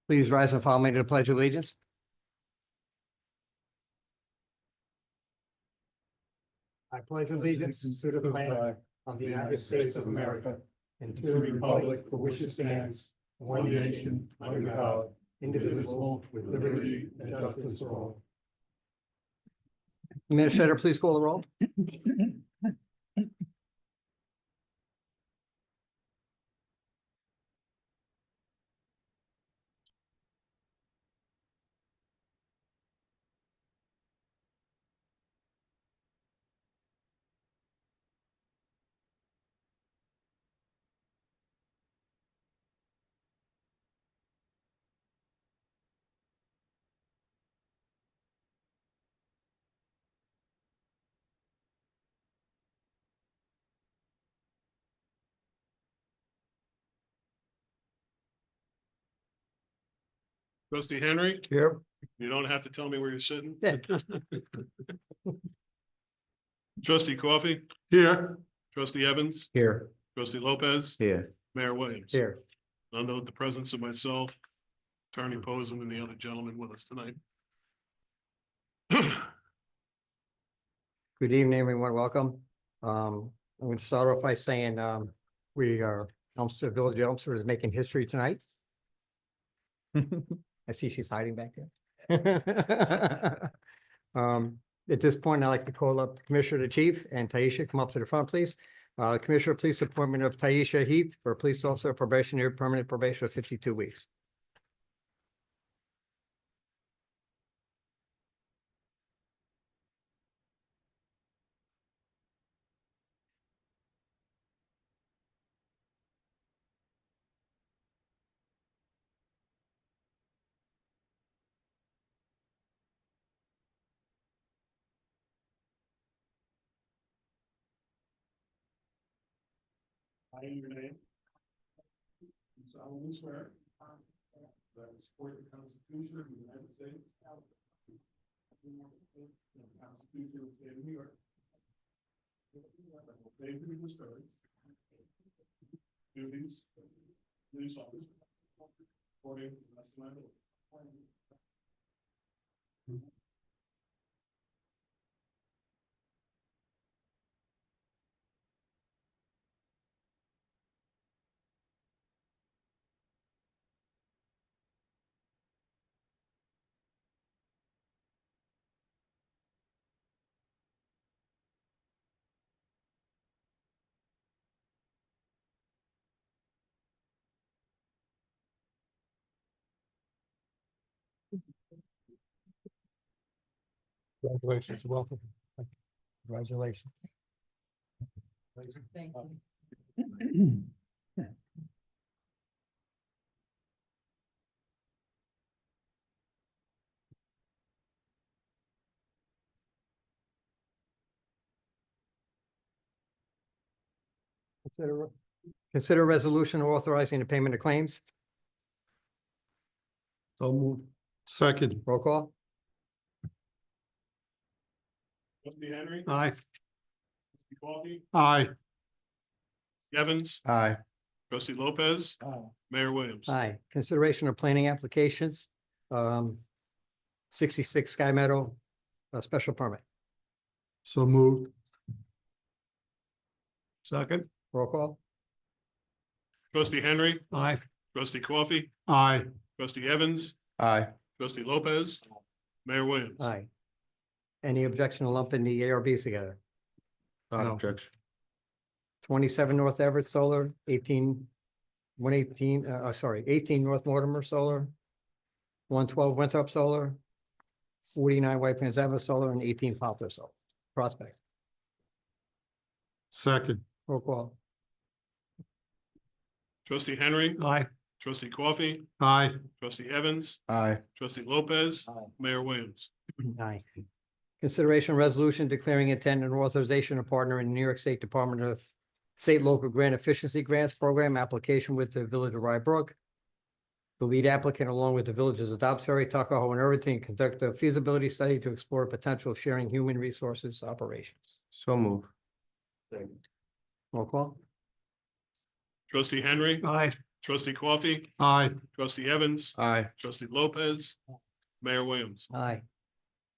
Please rise and follow me to the Pledge of Allegiance. I pledge allegiance to the flag of the United States of America and to the republic for which it stands, one nation, under God, indivisible, with liberty and justice for all. Administrator, please call the roll. Trustee Henry, Here. you don't have to tell me where you're sitting. Yeah. Trustee Coffee, Here. trustee Evans, Here. trustee Lopez, Here. Mayor Williams. Here. I'll note the presence of myself, Attorney Posen, and the other gentleman with us tonight. Good evening, everyone. Welcome. I'm going to start off by saying, we are, Village of Elmsford is making history tonight. I see she's hiding back there. At this point, I'd like to call up the Commissioner, the Chief, and Taisha, come up to the front, please. Commissioner, Police appointment of Taisha Heath for Police Officer Probationary Permanent Probation of 52 weeks. I, in your name, do solemnly swear that I will support the Constitution of the United States and the Constitution of the State of New York. That I will faithfully discharge duties of police officer according to the best of my ability. Congratulations. Welcome. Congratulations. Thank you. Consider resolution authorizing the payment of claims. So moved. Second. Roll call. Trustee Henry, Aye. trustee Coffee, Aye. Evans, Aye. trustee Lopez, Mayor Williams. Aye. Consideration of planning applications. 66 Sky Meadow, special permit. So moved. Second. Roll call. Trustee Henry, Aye. trustee Coffee, Aye. trustee Evans, Aye. trustee Lopez, Mayor Williams. Aye. Any objection to lumping the ARBs together? No. Objection. 27 North Everett Solar, 18 North Mortimer Solar, 112 Winthrop Solar, 49 White Plains Avenue Solar, and 18 Poplar Solar. Prospect. Second. Roll call. Trustee Henry, Aye. trustee Coffee, Aye. trustee Evans, Aye. trustee Lopez, Aye. Mayor Williams. Aye. Consideration resolution declaring intent and authorization of partner in the New York State Department of State Local Grant Efficiency Grants Program application with the Village of Rybrook. The lead applicant, along with the villages of Dobbs Ferry, Tuckahoe, and Irvington, conduct a feasibility study to explore potential of sharing human resources operations. So move. Roll call. Trustee Henry, Aye. Trustee Coffee, Aye. trustee Evans, Aye. trustee Lopez, Mayor Williams. Aye.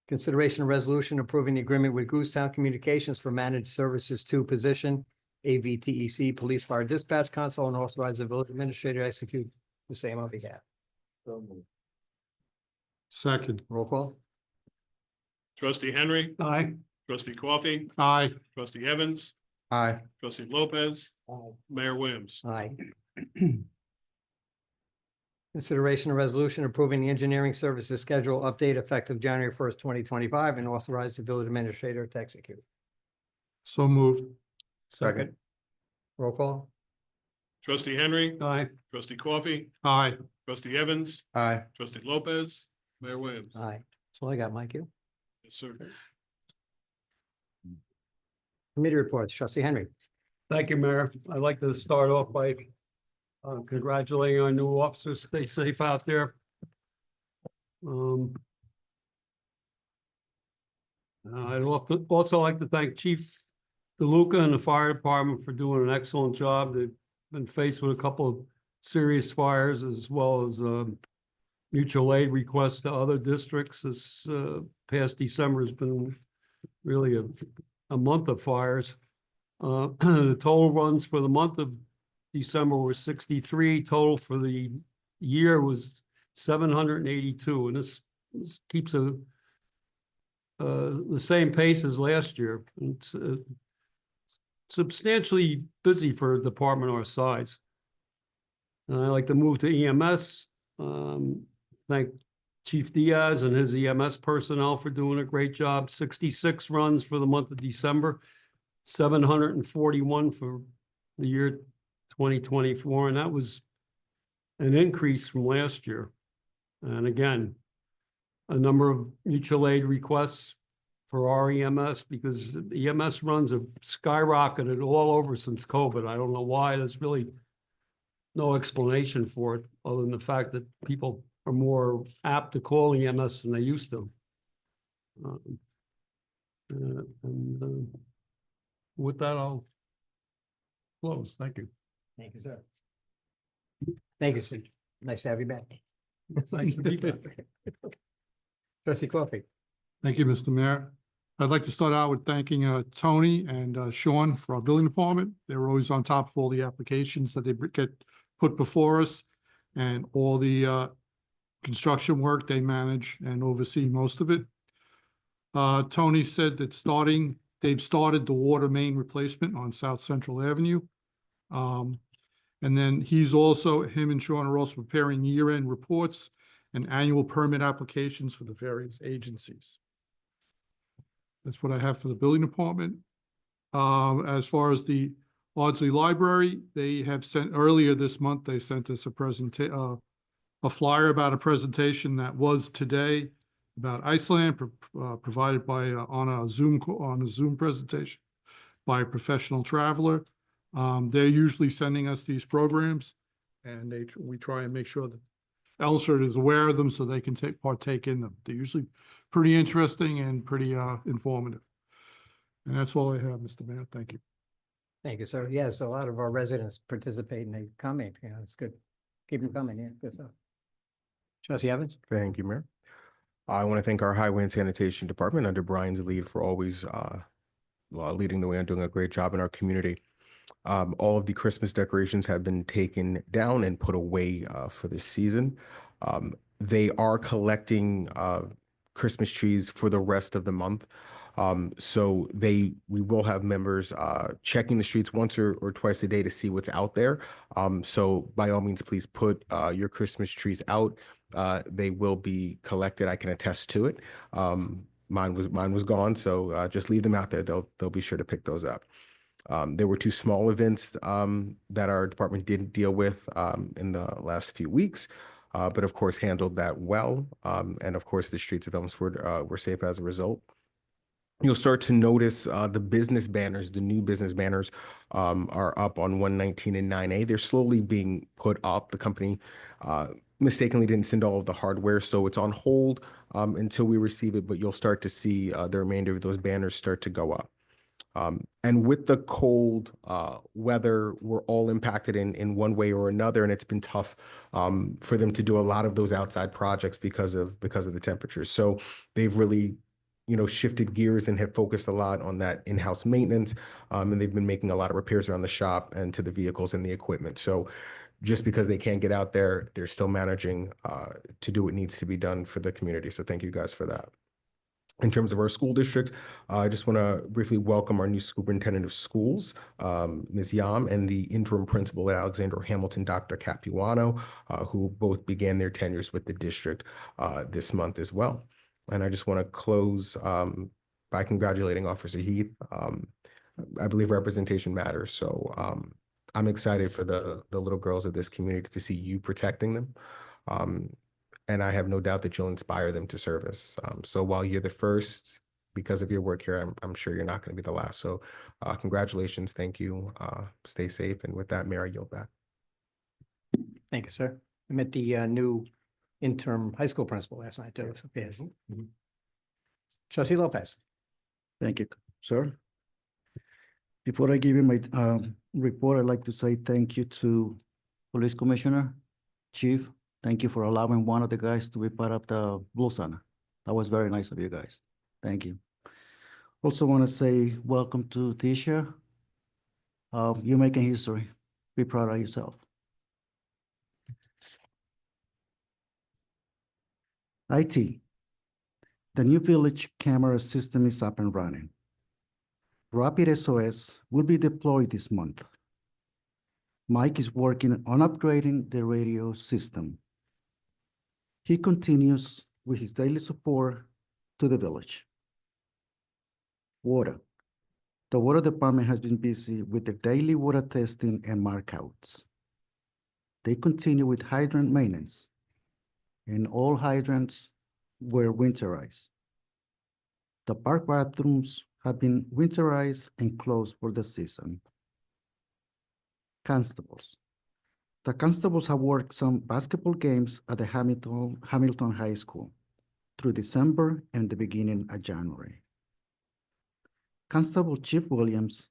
Consideration of resolution approving the agreement with Goostown Communications for Managed Services Two position, AVTEC Police Fire Dispatch Console, and authorize the village administrator to execute the same on behalf. Second. Roll call. Trustee Henry, Aye. trustee Coffee, Aye. trustee Evans, Aye. trustee Lopez, Mayor Williams. Aye. Consideration of resolution approving the engineering services schedule update effective January 1st, 2025, and authorize the village administrator to execute. So moved. Second. Roll call. Trustee Henry, Aye. trustee Coffee, Aye. trustee Evans, Aye. trustee Lopez, Mayor Williams. Aye. That's all I got, Mike. You. Yes, sir. Committee reports. Trustee Henry. Thank you, Mayor. I'd like to start off by congratulating our new officers. Stay safe out there. I'd also like to thank Chief DeLuca and the fire department for doing an excellent job. They've been faced with a couple of serious fires as well as mutual aid requests to other districts. This past December has been really a month of fires. The total runs for the month of December were 63. Total for the year was 782, and this keeps the same pace as last year. It's substantially busy for a department our size. And I'd like to move to EMS. Thank Chief Diaz and his EMS personnel for doing a great job. 66 runs for the month of December, 741 for the year 2024, and that was an increase from last year. And again, a number of mutual aid requests for our EMS because EMS runs have skyrocketed all over since COVID. I don't know why. There's really no explanation for it other than the fact that people are more apt to call EMS than they used to. With that, I'll close. Thank you. Thank you, sir. Thank you, sir. Nice to have you back. It's nice to be back. Trustee Coffee. Thank you, Mr. Mayor. I'd like to start out with thanking Tony and Sean for our building department. They were always on top of all the applications that they get put before us and all the construction work they manage and oversee most of it. Tony said that they've started the water main replacement on South Central Avenue. And then him and Sean are also preparing year-end reports and annual permit applications for the various agencies. That's what I have for the building department. As far as the Ardsley Library, they have sent earlier this month, they sent us a flyer about a presentation that was today about Iceland, provided by on a Zoom presentation by a professional traveler. They're usually sending us these programs, and we try and make sure that Ellsworth is aware of them so they can partake in them. They're usually pretty interesting and pretty informative. And that's all I have, Mr. Mayor. Thank you. Thank you, sir. Yes, a lot of our residents participate and they comment. You know, it's good. Keep them coming. Yeah, good stuff. Trustee Evans. Thank you, Mayor. I want to thank our Highway and Sanitation Department under Brian's lead for always leading the way and doing a great job in our community. All of the Christmas decorations have been taken down and put away for this season. They are collecting Christmas trees for the rest of the month. So we will have members checking the streets once or twice a day to see what's out there. So by all means, please put your Christmas trees out. They will be collected. I can attest to it. Mine was gone, so just leave them out there. They'll be sure to pick those up. There were two small events that our department didn't deal with in the last few weeks, but of course handled that well. And of course, the streets of Elmsford were safe as a result. You'll start to notice the business banners, the new business banners are up on 119 and 9A. They're slowly being put up. The company mistakenly didn't send all of the hardware, so it's on hold until we receive it, but you'll start to see the remainder of those banners start to go up. And with the cold weather, we're all impacted in one way or another, and it's been tough for them to do a lot of those outside projects because of the temperatures. So they've really, shifted gears and have focused a lot on that in-house maintenance, and they've been making a lot of repairs around the shop and to the vehicles and the equipment. So just because they can't get out there, they're still managing to do what needs to be done for the community. So thank you guys for that. In terms of our school district, I just want to briefly welcome our new superintendent of schools, Ms. Yam, and the interim principal at Alexander Hamilton, Dr. Capuano, who both began their tenures with the district this month as well. And I just want to close by congratulating Officer Heath. I believe representation matters. So I'm excited for the little girls of this community to see you protecting them. And I have no doubt that you'll inspire them to service. So while you're the first, because of your work here, I'm sure you're not going to be the last. So congratulations. Thank you. Stay safe. And with that, Mayor, I yield back. Thank you, sir. I met the new interim high school principal last night too. So, yes. Trustee Lopez. Thank you, sir. Before I give you my report, I'd like to say thank you to Police Commissioner, Chief. Thank you for allowing one of the guys to be part of the Blue Center. That was very nice of you guys. Thank you. Also want to say welcome to Tisha. You're making history. Be proud of yourself. IT. The new village camera system is up and running. Rapid SOS will be deployed this month. Mike is working on upgrading the radio system. He continues with his daily support to the village. Water. The water department has been busy with the daily water testing and markouts. They continue with hydrant maintenance, and all hydrants were winterized. The park bathrooms have been winterized and closed for the season. Constables. The constables have worked some basketball games at the Hamilton High School through December and the beginning of January. Constable Chief Williams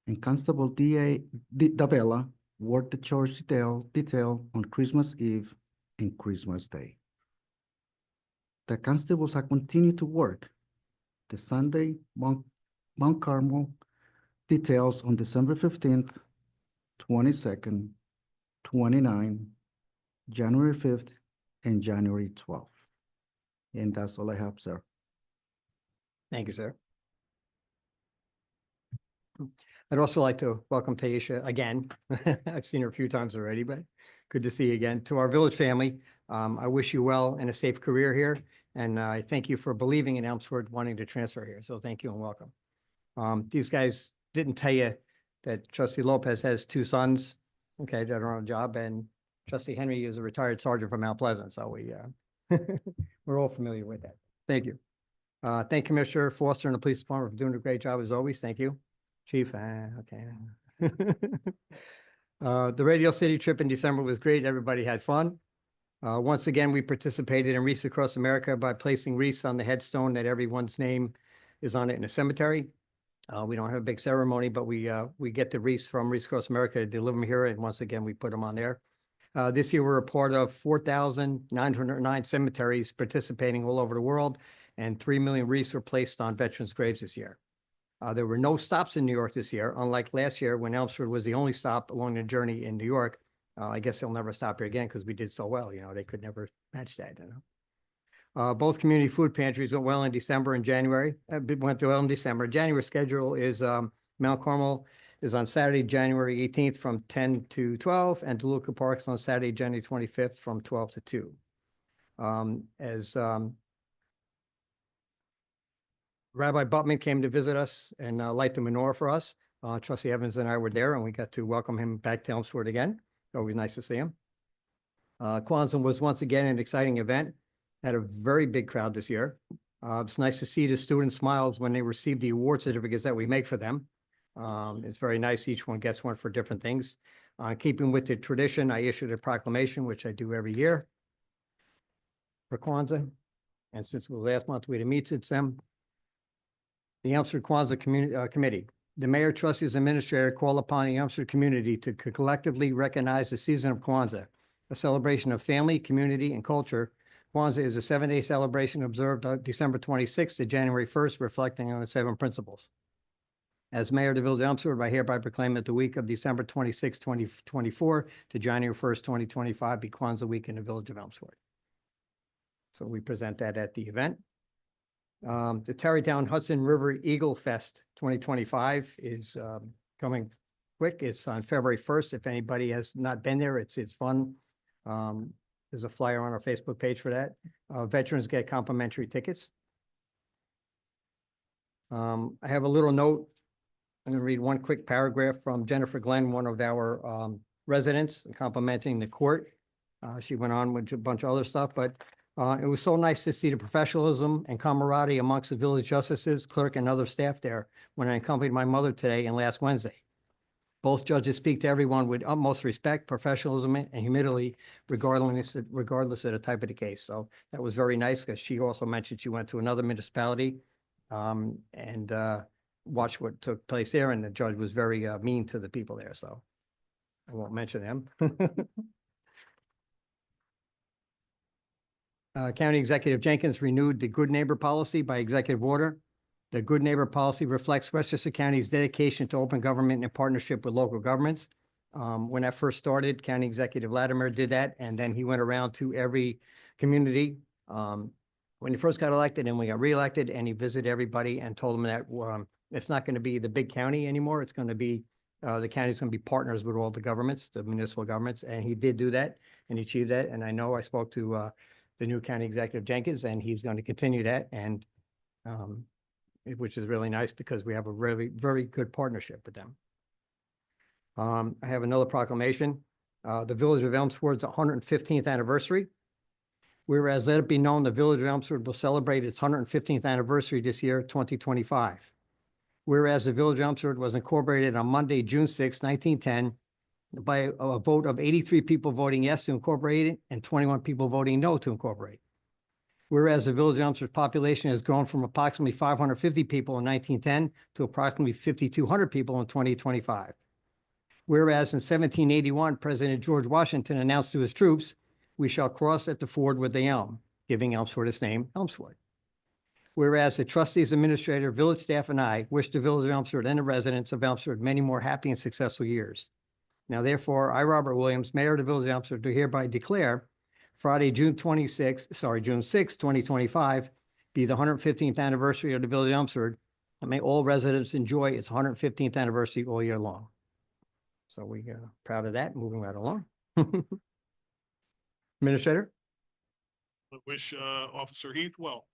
and Constable Davella worked the church detail on Christmas Eve and Christmas Day. The constables have continued to work the Sunday Mount Carmel details on December 15th, 22nd, 29, January 5th, and January 12th. And that's all I have, sir. Thank you, sir. I'd also like to welcome Taisha again. I've seen her a few times already, but good to see you again. To our village family, I wish you well and a safe career here. And I thank you for believing in Elmsford, wanting to transfer here. So thank you and welcome. These guys didn't tell you that Trustee Lopez has two sons, okay, that are on a job, and Trustee Henry is a retired sergeant from Mount Pleasant. So we're all familiar with that. Thank you. Thank Commissioner Foster and the Police Department for doing a great job as always. Thank you. Chief, okay. The Radio City trip in December was great. Everybody had fun. Once again, we participated in Wreaths Across America by placing wreaths on the headstone that everyone's name is on it in a cemetery. We don't have a big ceremony, but we get the wreaths from Wreaths Across America to deliver them here, and once again, we put them on there. This year, we're a part of 4,909 cemeteries participating all over the world, and 3 million wreaths were placed on veterans' graves this year. There were no stops in New York this year, unlike last year when Elmsford was the only stop along the journey in New York. I guess they'll never stop here again because we did so well. They could never match that. Both community food pantries went well in December and January. Went well in December. January schedule is Mount Carmel is on Saturday, January 18th from 10 to 12, and DeLuca Park's on Saturday, January 25th from 12 to 2. Rabbi Butman came to visit us and light the menorah for us. Trustee Evans and I were there, and we got to welcome him back to Elmsford again. Always nice to see him. Kwanzaa was once again an exciting event. Had a very big crowd this year. It's nice to see the students' smiles when they receive the award certificates that we make for them. It's very nice. Each one gets one for different things. Keeping with the tradition, I issued a proclamation, which I do every year for Kwanzaa. And since it was last month we had a meet since then, the Elmsford Kwanzaa Committee the mayor, trustees, administrator call upon the Elmsford community to collectively recognize the season of Kwanzaa, a celebration of family, community, and culture. Kwanzaa is a 7-day celebration observed December 26th to January 1st, reflecting on the 7 principles. As mayor of the village of Elmsford, I hereby proclaim that the week of December 26, 2024 to January 1st, 2025 be Kwanzaa week in the village of Elmsford. So we present that at the event. The Tarrytown Hudson River Eagle Fest 2025 is coming quick. It's on February 1st. If anybody has not been there, it's fun. There's a flyer on our Facebook page for that. Veterans get complimentary tickets. I have a little note. I'm going to read one quick paragraph from Jennifer Glenn, one of our residents, complimenting the court. She went on with a bunch of other stuff, but it was so nice to see the professionalism and camaraderie amongst the village justices, clerk, and other staff there when I accompanied my mother today and last Wednesday. Both judges speak to everyone with utmost respect, professionalism, and humility, regardless of the type of the case. So that was very nice, because she also mentioned she went to another municipality and watched what took place there, and the judge was very mean to the people there. So I won't mention them. County Executive Jenkins renewed the Good Neighbor Policy by executive order. The Good Neighbor Policy reflects Westchester County's dedication to open government in partnership with local governments. When I first started, County Executive Latimer did that, and then he went around to every community. When he first got elected and we got reelected, and he visited everybody and told them that it's not going to be the big county anymore. It's going to be, the county's going to be partners with all the governments, the municipal governments, and he did do that, and he achieved that. And I know I spoke to the new County Executive Jenkins, and he's going to continue that, and which is really nice, because we have a really, very good partnership with them. I have another proclamation. The Village of Elmsford's 115th anniversary. Whereas let it be known, the Village of Elmsford will celebrate its 115th anniversary this year, 2025. Whereas the Village of Elmsford was incorporated on Monday, June 6, 1910, by a vote of 83 people voting yes to incorporate it and 21 people voting no to incorporate. Whereas the Village of Elmsford's population has grown from approximately 550 people in 1910 to approximately 5,200 people in 2025. Whereas in 1781, President George Washington announced to his troops, "We shall cross at the ford with the elm," giving Elmsford its name, Elmsford. Whereas the trustees, administrator, village staff, and I wish the Village of Elmsford and the residents of Elmsford many more happy and successful years. Now therefore, I, Robert Williams, Mayor of the Village of Elmsford, do hereby declare Friday, June 6, 2025, be the 115th anniversary of the Village of Elmsford, and may all residents enjoy its 115th anniversary all year long. So we are proud of that, moving right along. Administrator, I wish Officer Heath well.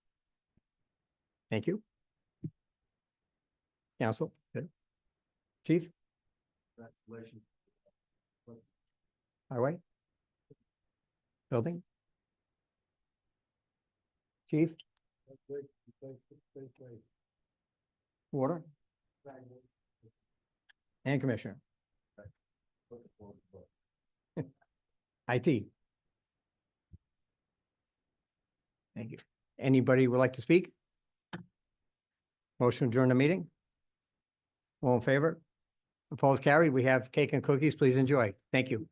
thank you. Council, good. Chief? Congratulations. Highway? Building? Chief? Water? And Commissioner? IT? Thank you. Anybody would like to speak? Motion to adjourn the meeting? All in favor? Opposed, carried. We have cake and cookies. Please enjoy. Thank you.